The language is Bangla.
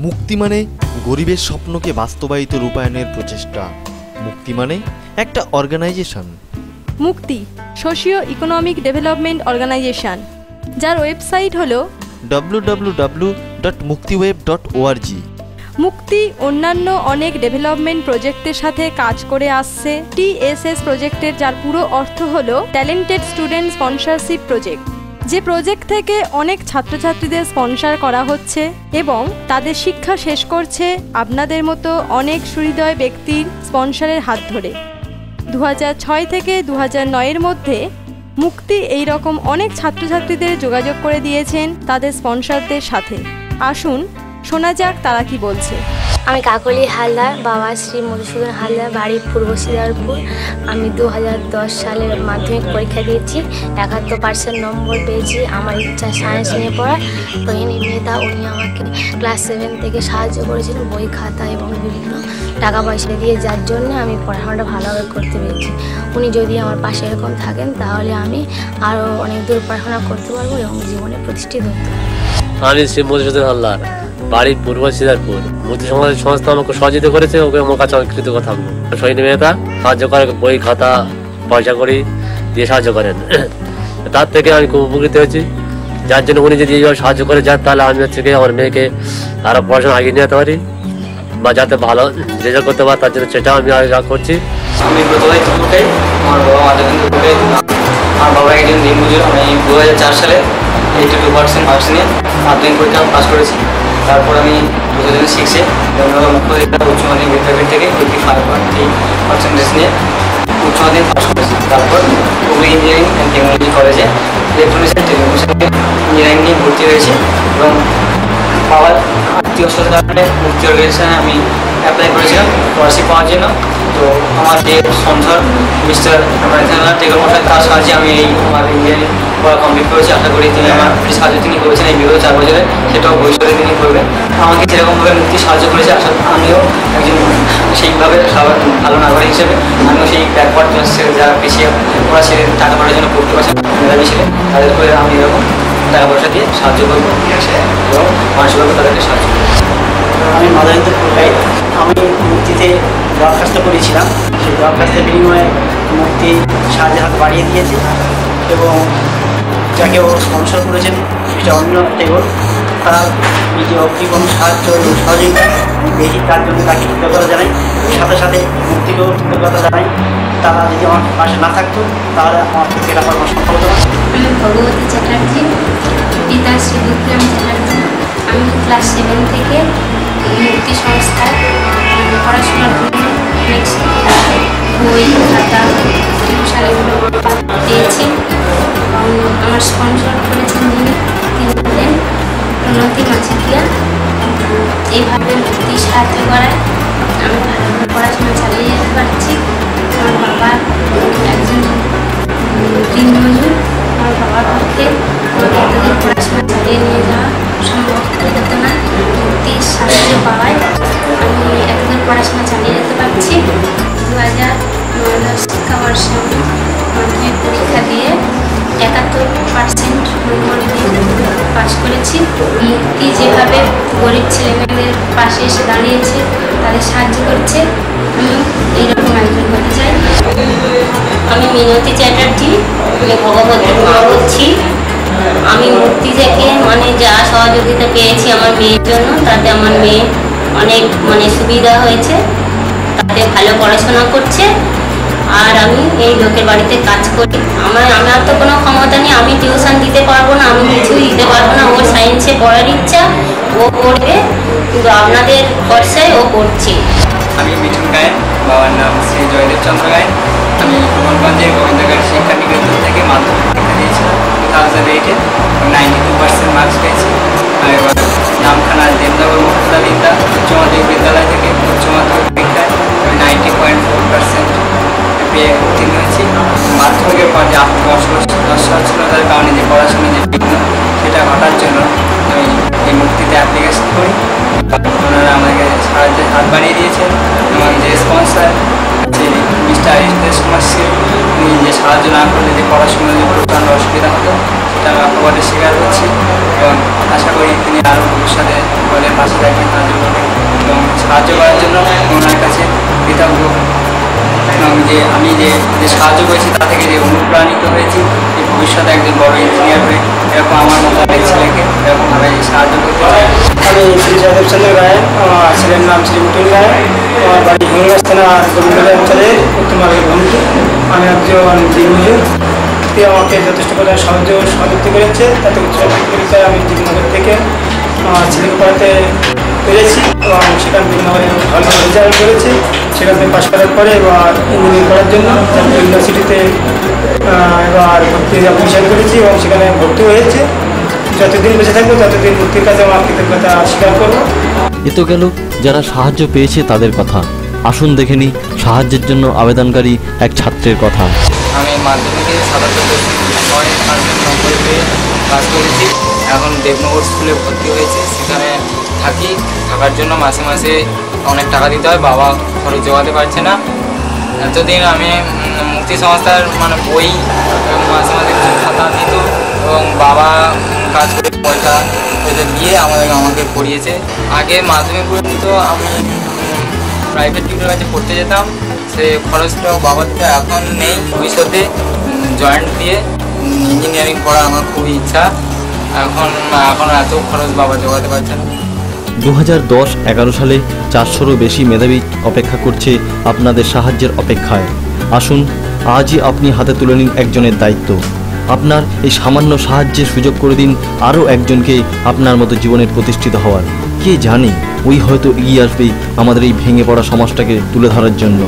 মুক্তি মানে গরিবের স্বপ্নকে বাস্তবায়িত রূপায়ণের প্রচেষ্টা। মুক্তি মানে একটা অর্গানাইজেশন। মুক্তি সোশিও ইকোনমিক ডেভেলপমেন্ট অর্গানাইজেশন, যার ওয়েবসাইট হলো www.muktiweb.org। মুক্তি অন্যান্য অনেক ডেভেলপমেন্ট প্রজেক্টের সাথে কাজ করে আসছে। TSS প্রজেক্টের যার পুরো অর্থ হলো ট্যালেন্টেড স্টুডেন্ট স্পন্সরশিপ প্রজেক্ট, যে প্রজেক্ট থেকে অনেক ছাত্রছাত্রীদের স্পন্সর করা হচ্ছে এবং তাদের শিক্ষা শেষ করছে আপনাদের মতো অনেক সুহৃদয় ব্যক্তির স্পন্সরের হাত ধরে। 2006 থেকে 2009 মধ্যে মুক্তি এই রকম অনেক ছাত্রছাত্রীদের যোগাযোগ করে দিয়েছেন তাদের স্পন্সরদের সাথে। আসুন শোনা যাক তারা কি বলছে। আমি কাকলি হালদার, বাবা শ্রী মধুসূদন হালদার, বাড়ি পূর্ব শ্রীধরপুর। আমি 2010 সালে মাধ্যমিক পরীক্ষা দিয়েছি, 71% নম্বর পেয়েছি। আমার ইচ্ছা সায়েন্স নিয়ে পড়া। রোহিণী মেহতা উনি আমাকে ক্লাস 7 থেকে সাহায্য করেছিলেন বই খাতা এবং বিভিন্ন টাকা পয়সা দিয়ে, যার জন্য আমি পড়াশোনাটা ভালোভাবে করতে পেরেছি। উনি যদি আমার পাশে এরকম থাকেন তাহলে আমি আরও অনেক দূর পড়াশোনা করতে পারবো এবং জীবনে প্রতিষ্ঠিত হতে পারবো। আমি শ্রী মধুসূদন হালদার, বাড়ি পূর্ব শ্রীধরপুর। মুক্তি সমাজের সংস্থা আমাকে সহযোগিতা করেছে, ওকে আমার কাছে আমি কৃতজ্ঞ থাকবো। সৈনী মেহতা সাহায্য করে, বই খাতা পয়সা করি দিয়ে সাহায্য করেন, তার থেকে আমি খুব উপকৃত হয়েছি। যার জন্য উনি যদি এইভাবে সাহায্য করে যান তাহলে আমি হচ্ছে কি আমার মেয়েকে আরও পড়াশোনা এগিয়ে নিয়ে যেতে পারি বা যাতে ভালো রেজাল্ট করতে পারে, তার জন্য সেটাও আমি আগে করছি। আমি ব্রতবাই তুকুটাই, আমার বাবা মাধবেন্দ্র তুকুটাই। আমার বাবা একজন দিনমজুর। আমি 2004 সালে 82% মার্কস নিয়ে মাধ্যমিক পরীক্ষা পাস করেছি। তারপর আমি 2006-এ বেঙ্গল মুখ্য উচ্চ মাধ্যমিক বিদ্যাপীঠ থেকে 85.3% নিয়ে উচ্চ মাধ্যমিক পাস করেছি। তারপর হুগলি ইঞ্জিনিয়ারিং অ্যান্ড টেকনোলজি কলেজে ইলেকট্রনিক্স অ্যান্ড টেলিকমিউনিকেশন ইঞ্জিনিয়ারিং নিয়ে ভর্তি হয়েছি এবং বাবার আত্মীয় স্বজনের কারণে মুক্তি অর্গানাইজেশনে আমি অ্যাপ্লাই করেছিলাম স্কলারশিপ পাওয়ার জন্য। তো আমার যে স্পন্সর মিস্টার টেকর মশাই, তার সাহায্যে আমি এই আমার ইঞ্জিনিয়ারিং পড়া কমপ্লিট করেছি। আশা করি তিনি আমার সাহায্য তিনি করেছেন এই বিগত 4 বছরে, সেটাও ভবিষ্যতে তিনি করবেন। আমাকে যেরকমভাবে মুক্তি সাহায্য করেছে, আশা আমিও একজন সেইভাবে ভালো নাগরিক হিসেবে আমিও সেই ব্যাকওয়ার্ড ক্লাসের যারা পিছিয়ে ওরা সে টাকা পড়ার জন্য পড়তে পারছেন মেধাবী ছিলেন, তাদের করে আমি এরকম টাকা পয়সা দিয়ে সাহায্য করবো এবং মানসিকভাবে তাদেরকে সাহায্য করবো। আমি মাধবেন্দ্র তুকুটাই। আমি মুক্তিতে দরখাস্ত করেছিলাম, সেই দরখাস্তের বিনিময়ে মুক্তি সাহায্যের হাত বাড়িয়ে দিয়েছে এবং যাকে ও স্পন্সর করেছেন সেটা অন্য টেবল, তার এই যে অগ্রিম সাহায্য এবং সহযোগিতা বেশি, তার জন্য তাকে কৃতজ্ঞতা জানাই। সাথে সাথে মুক্তিকেও কৃতজ্ঞতা জানাই। তারা যদি আমার পাশে না থাকতো তাহলে আমার এটা করার সম্ভব হতো না। আমি ভগবতী চ্যাটার্জি, পিতা শ্রী বিক্রম চ্যাটার্জি। আমি ক্লাস 7 থেকে মুক্তি সংস্থায় পড়াশোনার জন্য বই খাতা এগুলো পেয়েছি। আমার স্পন্সর করেছেন যিনি, তিনি হলেন উন্নতি মাছিকিয়া। এইভাবে মুক্তি সাহায্য করায় আমি ভালোভাবে পড়াশোনা চালিয়ে যেতে পারছি। আমার বাবা একজন দিনমজুর, আমার বাবার পক্ষে আমাকে এতদিন পড়াশোনা চালিয়ে নিয়ে যাওয়া সম্ভব হয়ে যেত না। মুক্তির সাহায্য পাওয়ায় আমি এতদিন পড়াশোনা চালিয়ে যেতে পারছি। 2009 শিক্ষাবর্ষে আমি মাধ্যমিক পরীক্ষা দিয়ে 71% নম্বর দিয়ে পাশ করেছি। মুক্তি যেভাবে গরিব ছেলেমেয়েদের পাশে এসে দাঁড়িয়েছে, তাদের সাহায্য করছে, আমিও এইরকম একজন হতে চাই। আমি মিনতি চ্যাটার্জি, আমি ভগবতীর মা বলছি। আমি মুক্তি থেকে যা সহযোগিতা পেয়েছি আমার মেয়ের জন্য, তাতে আমার মেয়ে অনেক সুবিধা হয়েছে, তাতে ভালো পড়াশোনা করছে। আর আমি এই লোকের বাড়িতে কাজ করি। আমার তো কোনো ক্ষমতা নেই, আমি টিউশন দিতে পারবো না, আমি কিছুই দিতে পারবো না। ওর সায়েন্সে পড়ার ইচ্ছা, ও পড়বে, কিন্তু আপনাদের ভরসায় ও পড়ছে। আমি মিঠুন গায়েন, বাবার নাম শ্রী জয়দেব চন্দ্র গায়েন। আমি গোপালগঞ্জের গোবিন্দগঞ্জ শিক্ষা নিকেতন থেকে মাধ্যমিক পরীক্ষা দিয়েছিলাম 2008-এ, 92% মার্কস পেয়েছি। আর এবার নামখানা দেবনগর মুক্তিদা উচ্চ মাধ্যমিক বিদ্যালয় থেকে উচ্চ মাধ্যমিক পরীক্ষায় 90.4% পেয়ে উত্তীর্ণ হয়েছি। মাধ্যমিকের পর যে অসচ্ছলতার কারণে যে পড়াশোনার যে বিঘ্ন, সেটা ঘটার জন্য আমি এই মুক্তিতে অ্যাপ্লিকেশন করি। ওনারা আমাকে সাহায্যের হাত বাড়িয়ে দিয়েছেন। আমার যে স্পন্সার যে মিস্টার আরিফ কুমার, উনি যে সাহায্য না করলে যে পড়াশোনার যে প্রচণ্ড অসুবিধা হতো, সেটা আমি অকবাটে স্বীকার করছি এবং আশা করি তিনি আরও ভবিষ্যতে বলে পাশে থাকবেন তাদের এবং সাহায্য করার জন্য ওনার কাছে কৃতজ্ঞ। এবং আমি যে সাহায্য করেছি তা থেকে যে অনুপ্রাণিত হয়েছি যে ভবিষ্যতে একজন বড় ইঞ্জিনিয়ার হয়ে এরকম আমার মতো অনেক ছেলেকে এরকমভাবে সাহায্য করতে চাই। আমি শ্রী জয়দেব চন্দ্র রায়, আমার ছেলের নাম শ্রী মুটুল রায়, আমার বাড়ি হিঙ্গলাজ থানা গোবিন্দবাজার অঞ্চলের উত্তরমার্গের ভূমিকে। আমি একজন দিনমজুর। আমাকে যথেষ্ট পরিমাণে সহযোগিতা করেছে, তাতে উচ্চ মাধ্যমিক পরীক্ষায় আমি দিননগর থেকে আমার ছেলেকে পড়াতে পেরেছি এবং সেখান থেকে ভালো রেজাল্ট করেছি। সেখান থেকে পাশ করার পরে এবার ইঞ্জিনিয়ারিং করার জন্য ইউনিভার্সিটিতে এবার ভর্তি অ্যাডমিশন করেছি এবং সেখানে ভর্তি হয়েছে। যতদিন বেঁচে থাকবো ততদিন ভর্তির কাছে আমার কৃতজ্ঞতা স্বীকার করবো। এ তো গেল যারা সাহায্য পেয়েছে তাদের কথা। আসুন দেখে নিই সাহায্যের জন্য আবেদনকারী এক ছাত্রের কথা। আমি মাধ্যমিকে 77.6% পেয়ে পাস করেছি। এখন দেবনগর স্কুলে ভর্তি হয়েছে, সেখানে থাকার জন্য মাসে মাসে অনেক টাকা দিতে হয়, বাবা খরচ জোগাতে পারছে না। এতদিন আমি মুক্তি সংস্থার বই মাসে মাসে খাতা দিত এবং বাবা কাজ করে পয়সা দিয়ে আমাকে পড়িয়েছে। আগে মাধ্যমিক পর্যন্ত আমি প্রাইভেট টিউটরের কাছে পড়তে যেতাম, সে খরচটাও বাবা দিতে এখন নেই। ভবিষ্যতে জয়েন্ট দিয়ে ইঞ্জিনিয়ারিং করার আমার খুবই ইচ্ছা। এখন এত খরচ বাবা জোগাতে পারছে না। 2010-11 সালে 400রও বেশি মেধাবী অপেক্ষা করছে আপনাদের সাহায্যের অপেক্ষায়। আসুন আজই আপনি হাতে তুলে নিন একজনের দায়িত্ব। আপনার এই সামান্য সাহায্যের সুযোগ করে দিন আরও একজনকে আপনার মতো জীবনের প্রতিষ্ঠিত হওয়ার। কে জানে ওই হয়তো এগিয়ে আসবে আমাদের এই ভেঙে পড়া সমাজটাকে তুলে ধরার জন্য।